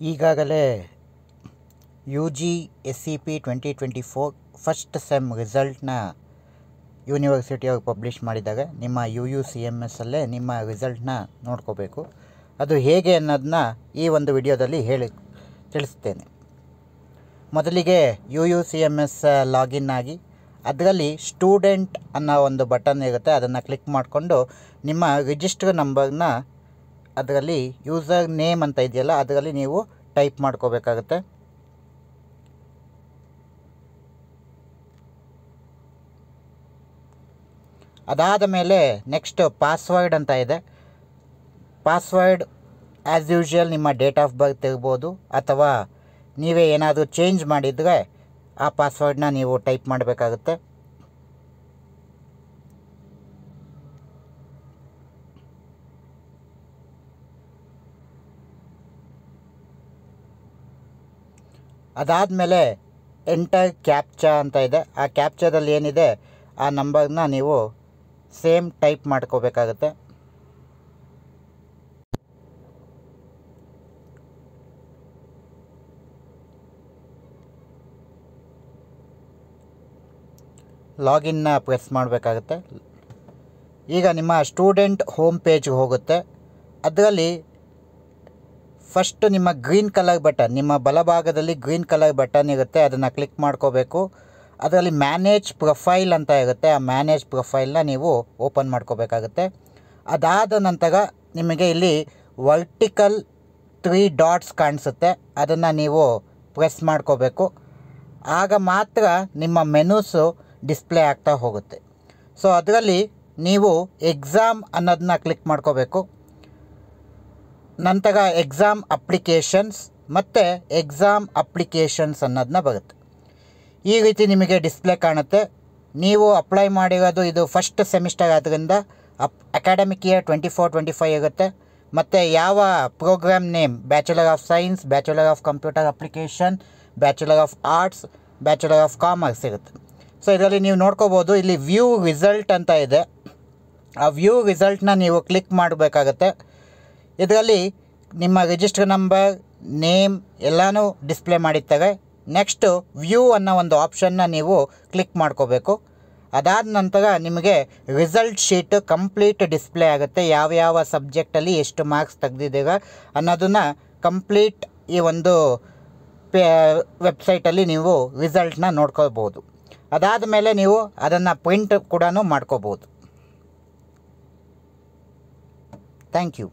ಈಗಾಗಲೇ UGSEP 2024 first sem ರಿಸಲ್ಟ್ನ ಯೂನಿವರ್ಸಿಟಿಯವರು publish ಮಾಡಿದಾಗ ನಿಮ್ಮ UUCMS ಅಲ್ಲೇ ನಿಮ್ಮ ರಿಸಲ್ಟ್ನ ನೋಡ್ಕೋಬೇಕು. ಅದು ಹೇಗೆ ಅನ್ನೋದನ್ನ ಈ ಒಂದು ವಿಡಿಯೋದಲ್ಲಿ ತಿಳಿಸ್ತೇನೆ. ಮೊದಲಿಗೆ UUCMS ಲಾಗಿನ್ ಆಗಿ ಅದರಲ್ಲಿ ಸ್ಟೂಡೆಂಟ್ ಅನ್ನೋ ಒಂದು ಬಟನ್ ಇರುತ್ತೆ, ಅದನ್ನು ಕ್ಲಿಕ್ ಮಾಡಿಕೊಂಡು ನಿಮ್ಮ ರಿಜಿಸ್ಟರ್ ನಂಬರ್ನ ಅದರಲ್ಲಿ ಯೂಸರ್ ನೇಮ್ ಅಂತ ಇದೆಯಲ್ಲ ಅದರಲ್ಲಿ ನೀವು ಟೈಪ್ ಮಾಡ್ಕೋಬೇಕಾಗುತ್ತೆ. ಅದಾದ ಮೇಲೆ ನೆಕ್ಸ್ಟ್ ಪಾಸ್ವರ್ಡ್ ಅಂತ ಇದೆ. ಪಾಸ್ವರ್ಡ್ ಆ್ಯಸ್ ಯೂಶುವಲ್ ನಿಮ್ಮ ಡೇಟ್ ಆಫ್ ಬರ್ತ್ ಇರ್ಬೋದು, ಅಥವಾ ನೀವೇ ಏನಾದರೂ ಚೇಂಜ್ ಮಾಡಿದರೆ ಆ ಪಾಸ್ವರ್ಡ್ನ ನೀವು ಟೈಪ್ ಮಾಡಬೇಕಾಗುತ್ತೆ. ಅದಾದಮೇಲೆ ಎಂಟರ್ ಕ್ಯಾಪ್ಚಾ ಅಂತ ಇದೆ. ಆ ಕ್ಯಾಪ್ಚಾದಲ್ಲಿ ಏನಿದೆ ಆ ನಂಬರ್ನ ನೀವು ಸೇಮ್ ಟೈಪ್ ಮಾಡ್ಕೋಬೇಕಾಗುತ್ತೆ. ಲಾಗಿನ್ನ ಪ್ರೆಸ್ ಮಾಡಬೇಕಾಗುತ್ತೆ. ಈಗ ನಿಮ್ಮ ಸ್ಟೂಡೆಂಟ್ ಹೋಮ್ ಪೇಜ್ಗೆ ಹೋಗುತ್ತೆ. ಅದರಲ್ಲಿ ಫಸ್ಟ್ ನಿಮ್ಮ ಗ್ರೀನ್ ಕಲರ್ ಬಟನ್, ನಿಮ್ಮ ಬಲಭಾಗದಲ್ಲಿ ಗ್ರೀನ್ ಕಲರ್ ಬಟನ್ ಇರುತ್ತೆ, ಅದನ್ನು ಕ್ಲಿಕ್ ಮಾಡ್ಕೋಬೇಕು. ಅದರಲ್ಲಿ ಮ್ಯಾನೇಜ್ ಪ್ರೊಫೈಲ್ ಅಂತ ಇರುತ್ತೆ, ಆ ಮ್ಯಾನೇಜ್ ಪ್ರೊಫೈಲ್ನ ನೀವು ಓಪನ್ ಮಾಡ್ಕೋಬೇಕಾಗುತ್ತೆ. ಅದಾದ ನಂತರ ನಿಮಗೆ ಇಲ್ಲಿ ವರ್ಟಿಕಲ್ 3 ಡಾಟ್ಸ್ ಕಾಣಿಸುತ್ತೆ, ಅದನ್ನು ನೀವು ಪ್ರೆಸ್ ಮಾಡ್ಕೋಬೇಕು. ಆಗ ಮಾತ್ರ ನಿಮ್ಮ ಮೆನೂಸು ಡಿಸ್ಪ್ಲೇ ಆಗ್ತಾ ಹೋಗುತ್ತೆ. ಸೊ ಅದರಲ್ಲಿ ನೀವು ಎಕ್ಸಾಮ್ ಅನ್ನೋದನ್ನ ಕ್ಲಿಕ್ ಮಾಡ್ಕೋಬೇಕು. ನಂತರ ಎಕ್ಸಾಮ್ ಅಪ್ಲಿಕೇಶನ್ಸ್ ಮತ್ತು ಎಕ್ಸಾಮ್ ಅಪ್ಲಿಕೇಶನ್ಸ್ ಅನ್ನೋದನ್ನ ಬರುತ್ತೆ. ಈ ರೀತಿ ನಿಮಗೆ ಡಿಸ್ಪ್ಲೇ ಕಾಣುತ್ತೆ. ನೀವು ಅಪ್ಲೈ ಮಾಡಿರೋದು ಇದು ಫಸ್ಟ್ ಸೆಮಿಸ್ಟರ್ ಆದ್ದರಿಂದ ಅಕಾಡೆಮಿಕ್ ಇಯರ್ 24-25 ಇರುತ್ತೆ. ಮತ್ತು ಯಾವ programme name bachelor of science, bachelor of computer application, bachelor of arts, bachelor of commerce ಇರುತ್ತೆ. ಸೊ ಇದರಲ್ಲಿ ನೀವು ನೋಡ್ಕೋಬೋದು, ಇಲ್ಲಿ ವ್ಯೂ ರಿಸಲ್ಟ್ ಅಂತ ಇದೆ. ಆ ವ್ಯೂ ರಿಸಲ್ಟ್ನ ನೀವು ಕ್ಲಿಕ್ ಮಾಡಬೇಕಾಗತ್ತೆ. ಇದರಲ್ಲಿ ನಿಮ್ಮ ರಿಜಿಸ್ಟರ್ ನಂಬರ್, ನೇಮ್ ಎಲ್ಲನೂ ಡಿಸ್ಪ್ಲೇ ಮಾಡಿರ್ತಾರೆ. ನೆಕ್ಸ್ಟು ವ್ಯೂ ಅನ್ನೋ ಒಂದು ಆಪ್ಷನ್ನ ನೀವು ಕ್ಲಿಕ್ ಮಾಡ್ಕೋಬೇಕು. ಅದಾದ ನಂತರ ನಿಮಗೆ ರಿಸಲ್ಟ್ ಶೀಟ್ ಕಂಪ್ಲೀಟ್ ಡಿಸ್ಪ್ಲೇ ಆಗುತ್ತೆ. ಯಾವ್ಯಾವ ಸಬ್ಜೆಕ್ಟಲ್ಲಿ ಎಷ್ಟು ಮಾರ್ಕ್ಸ್ ತೆಗೆದಿದ್ದೀರ ಅನ್ನೋದನ್ನು ಕಂಪ್ಲೀಟ್ ಈ ಒಂದು ವೆಬ್ಸೈಟಲ್ಲಿ ನೀವು ರಿಸಲ್ಟ್ನ ನೋಡ್ಕೋಬೋದು. ಅದಾದ ಮೇಲೆ ನೀವು ಅದನ್ನು ಪ್ರಿಂಟ್ ಕೂಡ ಮಾಡ್ಕೋಬೋದು. Thank you.